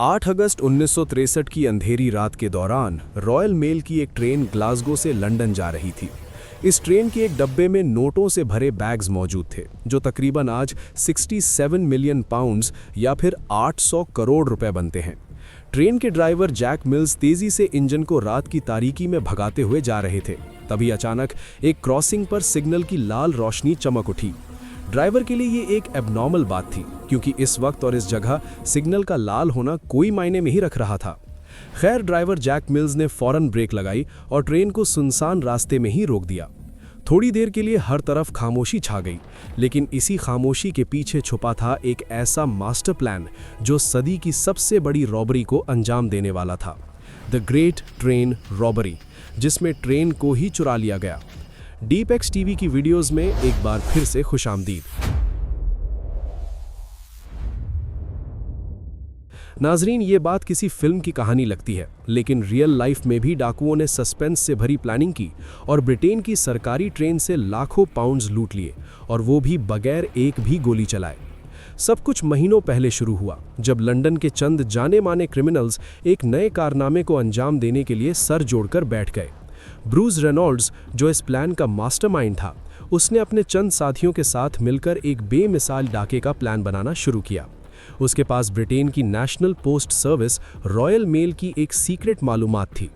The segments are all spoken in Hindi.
8 अगस्त 1963 की अंधेरी रात के दौरान रॉयल मेल की एक ट्रेन ग्लासगो से लंदन जा रही थी। इस ट्रेन के एक डब्बे में नोटों से भरे बैग्स मौजूद थे, जो तकरीबन आज 67 मिलियन पाउंड्स या फिर 800 करोड़ रुपए बनते हैं। ट्रेन के ड्राइवर जैक मिल्स तेजी से इंजन को रात की तारीकी में भगाते हुए जा रहे थे। तभी अचानक एक क्रॉसिंग पर सिग्नल की लाल रोशनी चमक उठी। ड्राइवर के लिए ये एक एबनॉर्मल बात थी, क्योंकि इस वक्त और इस जगह सिग्नल का लाल होना कोई मायने में ही रख रहा था। खैर, ड्राइवर जैक मिल्स ने फौरन ब्रेक लगाई और ट्रेन को सुनसान रास्ते में ही रोक दिया। थोड़ी देर के लिए हर तरफ खामोशी छा गई, लेकिन इसी खामोशी के पीछे छुपा था एक ऐसा मास्टर प्लान जो सदी की सबसे बड़ी रॉबरी को अंजाम देने वाला था, द ग्रेट ट्रेन रॉबरी, जिसमें ट्रेन को ही चुरा लिया गया। डीप एक्स टीवी की वीडियोस में एक बार फिर से खुशामदीद। नाजरीन, ये बात किसी फिल्म की कहानी लगती है, लेकिन रियल लाइफ में भी डाकुओं ने सस्पेंस से भरी प्लानिंग की और ब्रिटेन की सरकारी ट्रेन से लाखों पाउंड्स लूट लिए, और वो भी बगैर एक भी गोली चलाए। सब कुछ महीनों पहले शुरू हुआ, जब लंदन के चंद जाने माने क्रिमिनल्स एक नए कारनामे को अंजाम देने के लिए सर जोड़कर बैठ गए। ब्रूस रेनॉल्ड्स, जो इस प्लान का मास्टरमाइंड था, उसने अपने चंद साथियों के साथ मिलकर एक बेमिसाल डाके का प्लान बनाना शुरू किया। उसके पास ब्रिटेन की national post service Royal Mail की एक सीक्रेट मालूमात थी।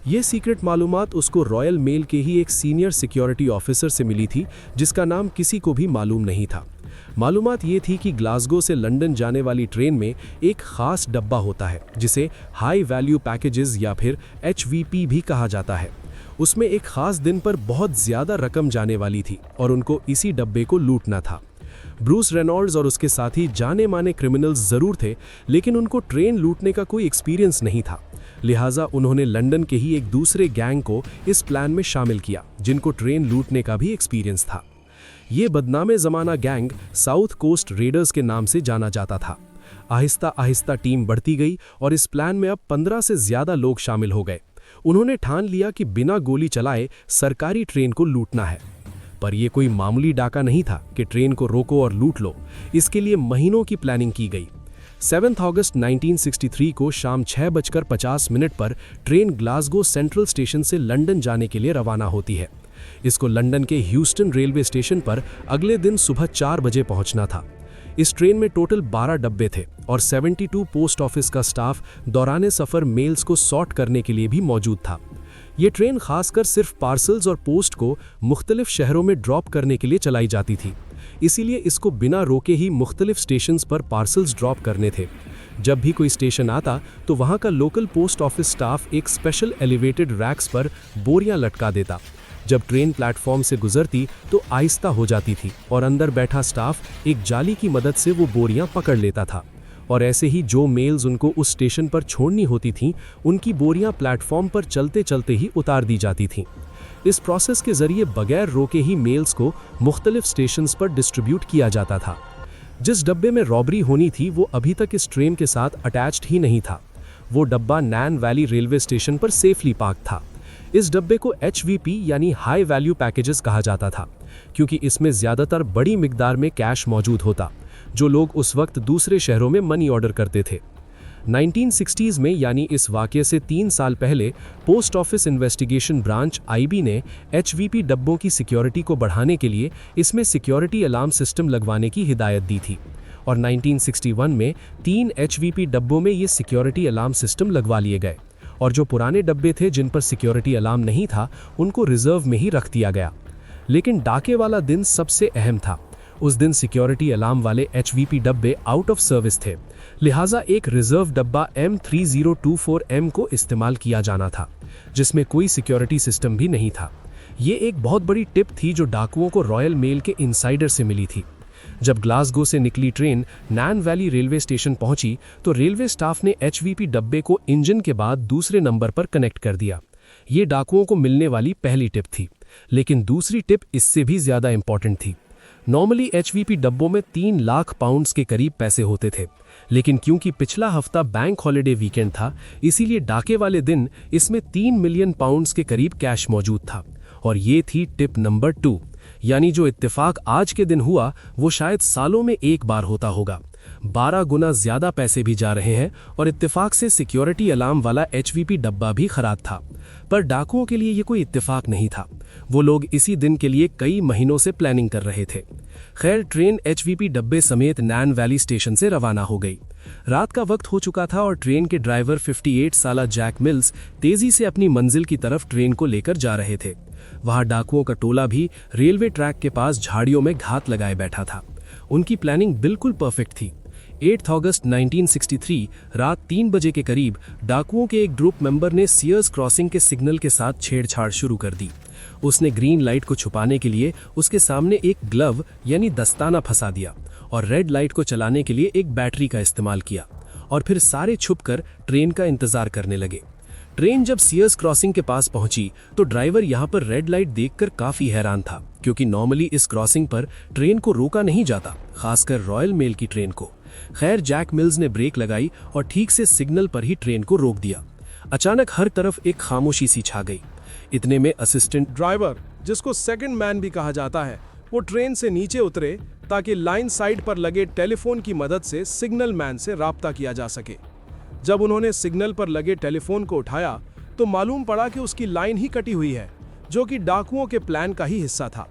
ये सीक्रेट मालूमात उसको रॉयल मेल के ही एक सीनियर सिक्योरिटी ऑफिसर से मिली थी, जिसका नाम किसी को भी मालूम नहीं था। मालूमात ये थी कि ग्लासगो से लंदन जाने वाली ट्रेन में एक खास डब्बा होता है, जिसे हाई वैल्यू पैकेजेस या फिर HVP भी कहा जाता है। उसमें एक खास दिन पर बहुत ज़्यादा रकम जाने वाली थी और उनको इसी डब्बे को लूटना था। ब्रूस रेनॉल्ड्स और उसके साथी जाने माने क्रिमिनल्स ज़रूर थे, लेकिन उनको ट्रेन लूटने का कोई एक्सपीरियंस नहीं था। लिहाजा उन्होंने लंदन के ही एक दूसरे गैंग को इस प्लान में शामिल किया, जिनको ट्रेन लूटने का भी एक्सपीरियंस था। ये बदनामे ज़माना गैंग साउथ कोस्ट रेडर्स के नाम से जाना जाता था। आहिस्ता आहिस्ता टीम बढ़ती गई और इस प्लान में अब 15 से ज़्यादा लोग शामिल हो गए। उन्होंने ठान लिया कि बिना गोली चलाए सरकारी ट्रेन को लूटना है। पर यह कोई मामूली डाका नहीं था कि ट्रेन को रोको और लूट लो। इसके लिए महीनों की प्लानिंग की गई। 7 अगस्त 1963 को शाम 6:50 पर ट्रेन ग्लासगो सेंट्रल स्टेशन से लंदन जाने के लिए रवाना होती है। इसको लंदन के ह्यूस्टन रेलवे स्टेशन पर अगले दिन सुबह 4 बजे पहुंचना था। इस ट्रेन में टोटल 12 डब्बे थे और 72 पोस्ट ऑफिस का स्टाफ दौराने सफ़र मेल्स को सॉर्ट करने के लिए भी मौजूद था। ये ट्रेन खासकर सिर्फ पार्सल्स और पोस्ट को मुख्तलिफ शहरों में ड्रॉप करने के लिए चलाई जाती थी, इसीलिए इसको बिना रोके ही मुख्तलिफ स्टेशंस पर पार्सल्स ड्रॉप करने थे। जब भी कोई स्टेशन आता तो वहाँ का लोकल पोस्ट ऑफिस स्टाफ एक स्पेशल एलिवेटेड रैक्स पर बोरियां लटका देता। जब ट्रेन प्लेटफॉर्म से गुजरती तो आहिस्ता हो जाती थी और अंदर बैठा स्टाफ एक जाली की मदद से वो बोरियां पकड़ लेता था, और ऐसे ही जो मेल्स उनको उस स्टेशन पर छोड़नी होती थीं, उनकी बोरियां प्लेटफॉर्म पर चलते चलते ही उतार दी जाती थीं। इस प्रोसेस के जरिए बगैर रोके ही मेल्स को मुख्तलिफ स्टेशंस पर डिस्ट्रीब्यूट किया जाता था। जिस डब्बे में रॉबरी होनी थी वो अभी तक इस ट्रेन के साथ अटैच्ड ही नहीं था। वो डब्बा नैन वैली रेलवे स्टेशन पर सेफली पार्क था। इस डब्बे को HVP यानी हाई वैल्यू पैकेजेस कहा जाता था, क्योंकि इसमें ज़्यादातर बड़ी मिकदार में कैश मौजूद होता, जो लोग उस वक्त दूसरे शहरों में मनी ऑर्डर करते थे। 1960s में, यानी इस वाक़ये से 3 साल पहले, post office investigation branch IB ने HVP डब्बों की सिक्योरिटी को बढ़ाने के लिए इसमें सिक्योरिटी अलार्म सिस्टम लगवाने की हिदायत दी थी, और 1961 में 3 HVP डब्बों में ये सिक्योरिटी अलार्म सिस्टम लगवा लिए गए, और जो पुराने डब्बे थे जिन पर सिक्योरिटी अलार्म नहीं था, उनको रिजर्व में ही रख दिया गया। लेकिन डाके वाला दिन सबसे अहम था। उस दिन सिक्योरिटी अलार्म वाले HVP डब्बे आउट ऑफ सर्विस थे, लिहाजा एक रिजर्व डब्बा M3024M को इस्तेमाल किया जाना था, जिसमें कोई सिक्योरिटी सिस्टम भी नहीं था। ये एक बहुत बड़ी टिप थी जो डाकुओं को रॉयल मेल के इनसाइडर से मिली थी। जब ग्लासगो से निकली ट्रेन नैन वैली रेलवे स्टेशन पहुंची तो रेलवे स्टाफ ने HVP डब्बे को इंजन के बाद दूसरे नंबर पर कनेक्ट कर दिया। ये डाकुओं को मिलने वाली पहली टिप थी, लेकिन दूसरी टिप इससे भी ज़्यादा इंपॉर्टेंट थी। नॉर्मली HVP डब्बों में 3 लाख पाउंड्स के करीब पैसे होते थे, लेकिन क्योंकि पिछला हफ्ता बैंक हॉलिडे वीकेंड था, इसीलिए डाके वाले दिन इसमें 3 मिलियन पाउंड्स के करीब कैश मौजूद था। और ये थी टिप नंबर 2, यानी जो इत्तेफाक आज के दिन हुआ वो शायद सालों में एक बार होता होगा। 12 गुना ज्यादा पैसे भी जा रहे हैं और इत्तेफाक से सिक्योरिटी अलार्म वाला एचवीपी डब्बा भी खराब था। पर डाकुओं के लिए ये कोई इत्तेफाक नहीं था। वो लोग इसी दिन के लिए कई महीनों से प्लानिंग कर रहे थे। खैर, ट्रेन एचवीपी डब्बे समेत नैन वैली स्टेशन से रवाना हो गई। रात का वक्त हो चुका था और ट्रेन के ड्राइवर 58 साला जैक मिल्स तेजी से अपनी मंजिल की तरफ ट्रेन को लेकर जा रहे थे। वहां डाकुओं का टोला भी रेलवे ट्रैक के पास झाड़ियों में घात लगाए बैठा था। उनकी प्लानिंग बिल्कुल परफेक्ट थी। 8 अगस्त 1963 रात 3 बजे के करीब डाकुओं के एक ग्रुप मेंबर ने सीयर्स क्रॉसिंग के सिग्नल के साथ छेड़छाड़ शुरू कर दी। उसने ग्रीन लाइट को छुपाने के लिए उसके सामने एक ग्लव यानी दस्ताना फंसा दिया और रेड लाइट को चलाने के लिए एक बैटरी का इस्तेमाल किया और फिर सारे छुपकर ट्रेन का इंतजार करने लगे। ट्रेन जब सीयर्स क्रॉसिंग के पास पहुंची तो ड्राइवर यहां पर रेड लाइट देखकर काफी हैरान था, क्योंकि नॉर्मली इस क्रॉसिंग पर ट्रेन को रोका नहीं जाता, खासकर रॉयल मेल की ट्रेन को। खैर, जैक मिल्स ने ब्रेक लगाई और ठीक से सिग्नल पर ही ट्रेन को रोक दिया। अचानक हर तरफ एक खामोशी सी छा गई। इतने में असिस्टेंट ड्राइवर, जिसको सेकंड मैन भी कहा जाता है, वो ट्रेन से नीचे उतरे ताकि लाइन साइड पर लगे टेलीफोन की मदद से सिग्नल मैन से राब्ता किया जा सके। जब उन्होंने सिग्नल पर लगे टेलीफोन को उठाया तो मालूम पड़ा कि उसकी लाइन ही कटी हुई है, जो कि डाकुओं के प्लान का ही हिस्सा था।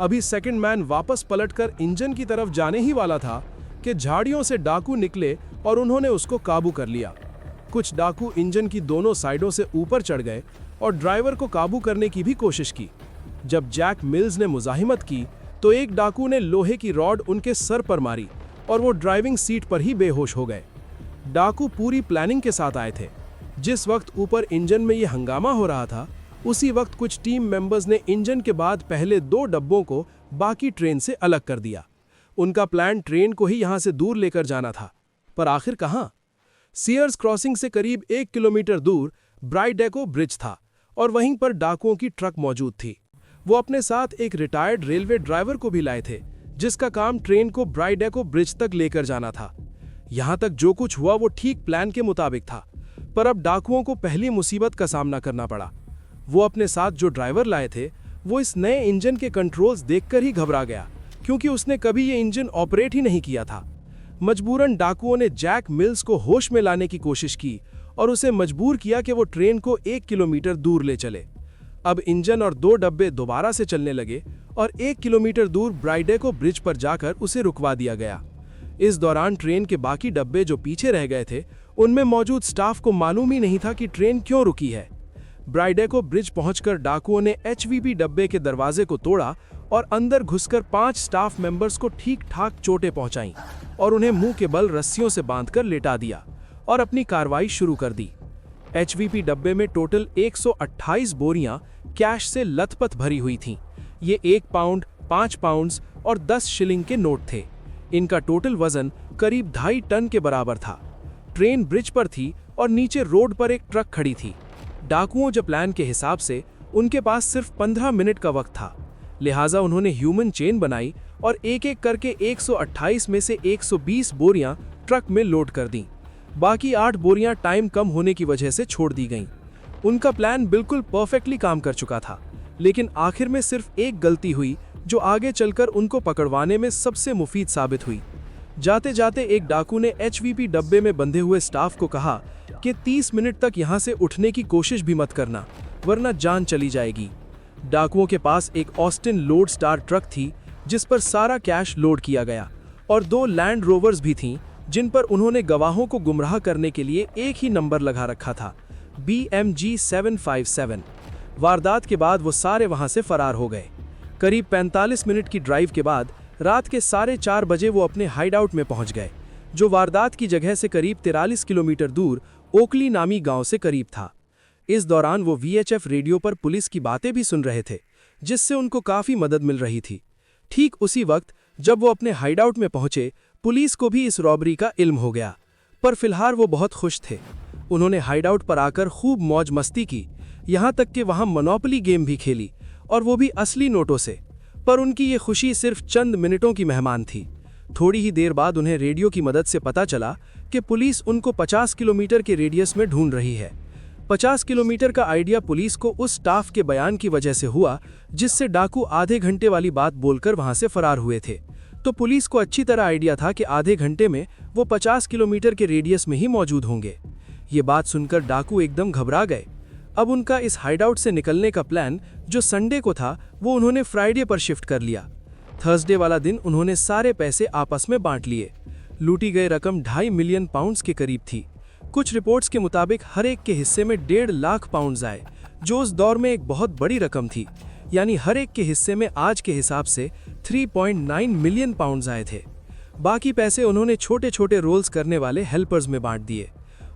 अभी सेकंड मैन वापस पलटकर इंजन की तरफ जाने ही वाला था कि झाड़ियों से डाकू निकले और उन्होंने उसको काबू कर लिया। कुछ डाकू इंजन की दोनों साइडों से ऊपर चढ़ गए और ड्राइवर को काबू करने की भी कोशिश की। जब जैक मिल्स ने मुजाहिमत की तो एक डाकू ने लोहे की रॉड उनके सर पर मारी और वो ड्राइविंग सीट पर ही बेहोश हो गए। डाकू पूरी प्लानिंग के साथ आए थे। जिस वक्त ऊपर इंजन में ये हंगामा हो रहा था, उसी वक्त कुछ टीम मेंबर्स ने इंजन के बाद पहले 2 डब्बों को बाकी ट्रेन से अलग कर दिया। उनका प्लान ट्रेन को ही यहां से दूर लेकर जाना था, पर आखिर कहां? सीयर्स क्रॉसिंग से करीब 1 किलोमीटर दूर ब्राइडेको ब्रिज था और वहीं पर डाकुओं की ट्रक मौजूद थी। वो अपने साथ एक रिटायर्ड रेलवे ड्राइवर को भी लाए थे, जिसका काम ट्रेन को ब्राइडेको ब्रिज तक लेकर जाना था। यहां तक जो कुछ हुआ वो ठीक प्लान के मुताबिक था, पर अब डाकुओं को पहली मुसीबत का सामना करना पड़ा। वो अपने साथ जो ड्राइवर लाए थे, वो इस नए इंजन के कंट्रोल्स देखकर ही घबरा गया, क्योंकि उसने कभी ये इंजन ऑपरेट ही नहीं किया था। मजबूरन डाकुओं ने जैक मिल्स को होश में लाने की कोशिश की और उसे मजबूर किया कि वो ट्रेन को 1 किलोमीटर दूर ले चले। अब इंजन और 2 डब्बे दोबारा से चलने लगे और 1 किलोमीटर दूर ब्राइडेको ब्रिज पर जाकर उसे रुकवा दिया गया। इस दौरान ट्रेन के बाकी डब्बे जो पीछे रह गए थे, उनमें मौजूद स्टाफ को मालूम ही नहीं था कि ट्रेन क्यों रुकी है। ब्राइडेको ब्रिज पहुंचकर डाकुओं ने एचवीपी डब्बे के दरवाजे को तोड़ा और अंदर घुसकर 5 स्टाफ मेंबर्स को ठीक ठाक चोटें पहुंचाईं और उन्हें मुंह के बल रस्सियों से बांधकर लेटा दिया और अपनी कार्रवाई शुरू कर दी। एचवीपी डब्बे में टोटल 128 बोरियां कैश से लथपथ भरी हुई थीं। ये 1 पाउंड, 5 पाउंड्स और 10 शिलिंग के नोट थे। इनका टोटल वजन करीब 2.5 टन के बराबर था। ट्रेन ब्रिज पर थी और नीचे रोड पर एक ट्रक खड़ी थी। डाकुओं के प्लान के हिसाब से उनके पास सिर्फ 15 मिनट का वक्त था, लिहाजा उन्होंने ह्यूमन चेन बनाई और एक एक करके 128 में से 120 बोरियां ट्रक में लोड कर दी। बाकी 8 बोरियां टाइम कम होने की वजह से छोड़ दी गईं। उनका प्लान बिल्कुल परफेक्टली काम कर चुका था, लेकिन आखिर में सिर्फ एक गलती हुई जो आगे चलकर उनको पकड़वाने में सबसे मुफीद साबित हुई। जाते जाते एक डाकू ने एचवीपी डब्बे में बंधे हुए स्टाफ को कहा कि 30 मिनट तक यहां से उठने की कोशिश भी मत करना, वरना जान चली जाएगी। डाकुओं के पास एक ऑस्टिन लोड स्टार ट्रक थी जिस पर सारा कैश लोड किया गया और 2 लैंड रोवर्स भी थीं जिन पर उन्होंने गवाहों को गुमराह करने के लिए एक ही नंबर लगा रखा था, BMG 757। वारदात के बाद वो सारे वहां से फरार हो गए। करीब 45 मिनट की ड्राइव के बाद रात के 4:30 बजे वो अपने हाइडआउट में पहुंच गए, जो वारदात की जगह से करीब 43 किलोमीटर दूर ओकली नामी गांव से करीब था। इस दौरान वो VHF रेडियो पर पुलिस की बातें भी सुन रहे थे, जिससे उनको काफी मदद मिल रही थी। ठीक उसी वक्त जब वो अपने हाइडआउट में पहुंचे, पुलिस को भी इस रॉबरी का इल्म हो गया, पर फिलहाल वो बहुत खुश थे। उन्होंने हाइडआउट पर आकर खूब मौज मस्ती की, यहाँ तक कि वहाँ मोनोपोली गेम भी खेली, और वो भी असली नोटों से। पर उनकी ये खुशी सिर्फ चंद मिनटों की मेहमान थी। थोड़ी ही देर बाद उन्हें रेडियो की मदद से पता चला कि पुलिस उनको 50 किलोमीटर के रेडियस में ढूंढ रही है। 50 किलोमीटर का आइडिया पुलिस को उस स्टाफ के बयान की वजह से हुआ जिससे डाकू आधे घंटे वाली बात बोलकर वहां से फरार हुए थे। तो पुलिस को अच्छी तरह आइडिया था कि आधे घंटे में वो 50 किलोमीटर के रेडियस में ही मौजूद होंगे। ये बात सुनकर डाकू एकदम घबरा गए। अब उनका इस हाइडआउट से निकलने का प्लान जो संडे को था वो उन्होंने फ्राइडे पर शिफ्ट कर लिया। थर्सडे वाला दिन उन्होंने सारे पैसे आपस में बांट लिए। लूटी गई रकम 2.5 मिलियन पाउंड्स के करीब थी। कुछ रिपोर्ट्स के मुताबिक हर एक के हिस्से में 1.5 लाख पाउंड्स आए, जो उस दौर में एक बहुत बड़ी रकम थी। यानी हर एक के हिस्से में आज के हिसाब से 3.9 मिलियन पाउंड्स आए थे। बाकी पैसे उन्होंने छोटे छोटे रोल्स करने वाले हेल्पर्स में बांट दिए।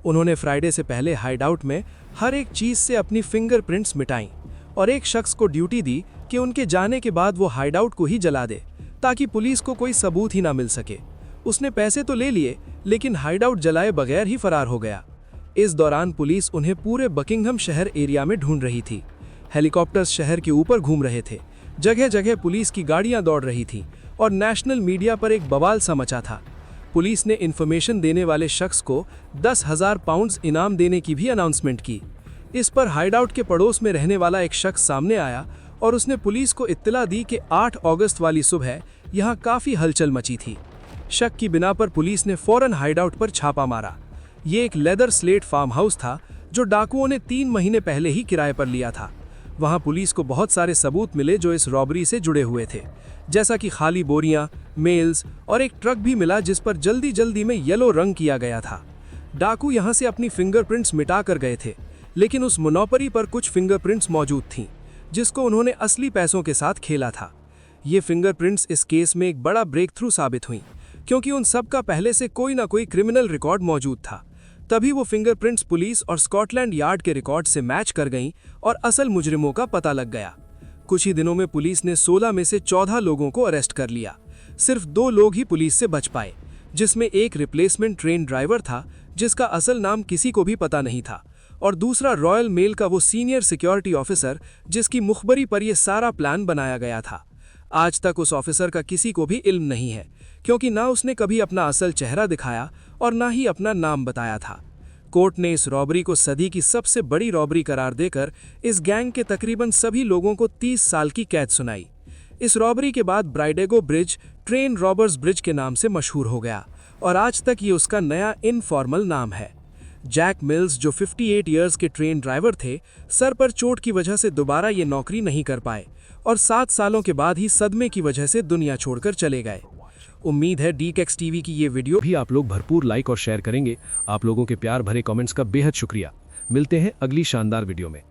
उन्होंने फ्राइडे से पहले हाइडआउट में हर एक चीज से अपनी फिंगरप्रिंट्स मिटाई और एक शख्स को ड्यूटी दी कि उनके जाने के बाद वो हाइडआउट को ही जला दे, ताकि पुलिस को कोई सबूत ही ना मिल सके। उसने पैसे तो ले लिए, लेकिन हाइडआउट जलाए बगैर ही फरार हो गया। इस दौरान पुलिस उन्हें पूरे बकिंघम शहर एरिया में ढूंढ रही थी। हेलीकॉप्टर्स शहर के ऊपर घूम रहे थे, जगह जगह पुलिस की गाड़ियां दौड़ रही थी और नेशनल मीडिया पर एक बवाल सा मचा था। पुलिस ने इन्फॉर्मेशन देने वाले शख्स को 10,000 पाउंड्स इनाम देने की भी अनाउंसमेंट की। इस पर हाइडआउट के पड़ोस में रहने वाला एक शख्स सामने आया और उसने पुलिस को इत्तला दी कि 8 अगस्त वाली सुबह यहाँ काफ़ी हलचल मची थी। शक की बिना पर पुलिस ने फौरन हाइडआउट पर छापा मारा। ये एक लेदर स्लेट फार्म हाउस था जो डाकुओं ने 3 महीने पहले ही किराए पर लिया था। वहाँ पुलिस को बहुत सारे सबूत मिले जो इस रॉबरी से जुड़े हुए थे, जैसा कि खाली बोरियां, मेल्स और एक ट्रक भी मिला जिस पर जल्दी जल्दी में येलो रंग किया गया था। डाकू यहाँ से अपनी फिंगरप्रिंट्स मिटा कर गए थे, लेकिन उस मोनोपरी पर कुछ फिंगरप्रिंट्स मौजूद थीं, जिसको उन्होंने असली पैसों के साथ खेला था। ये फिंगरप्रिंट्स इस केस में एक बड़ा ब्रेक थ्रू साबित हुई, क्योंकि उन सब का पहले से कोई ना कोई क्रिमिनल रिकॉर्ड मौजूद था। तभी वो फिंगरप्रिंट्स पुलिस और स्कॉटलैंड यार्ड के रिकॉर्ड से मैच कर गईं और असल मुजरिमों का पता लग गया। कुछ ही दिनों में पुलिस ने 16 में से 14 लोगों को अरेस्ट कर लिया। सिर्फ 2 लोग ही पुलिस से बच पाए, जिसमें एक रिप्लेसमेंट ट्रेन ड्राइवर था जिसका असल नाम किसी को भी पता नहीं था, और दूसरा रॉयल मेल का वो सीनियर सिक्योरिटी ऑफिसर जिसकी मुखबरी पर यह सारा प्लान बनाया गया था। आज तक उस ऑफिसर का किसी को भी इल्म नहीं है, क्योंकि ना उसने कभी अपना असल चेहरा दिखाया और ना ही अपना नाम बताया था। कोर्ट ने इस रॉबरी को सदी की सबसे बड़ी रॉबरी करार देकर इस गैंग के तकरीबन सभी लोगों को 30 साल की कैद सुनाई। इस रॉबरी के बाद ब्राइडेगो ब्रिज ट्रेन रॉबर्स ब्रिज के नाम से मशहूर हो गया और आज तक ये उसका नया इनफॉर्मल नाम है। जैक मिल्स, जो 58 इयर्स के ट्रेन ड्राइवर थे, सर पर चोट की वजह से दोबारा ये नौकरी नहीं कर पाए और 7 सालों के बाद ही सदमे की वजह से दुनिया छोड़कर चले गए। उम्मीद है डीकेक्स टीवी की ये वीडियो भी आप लोग भरपूर लाइक और शेयर करेंगे। आप लोगों के प्यार भरे कमेंट्स का बेहद शुक्रिया। मिलते हैं अगली शानदार वीडियो में।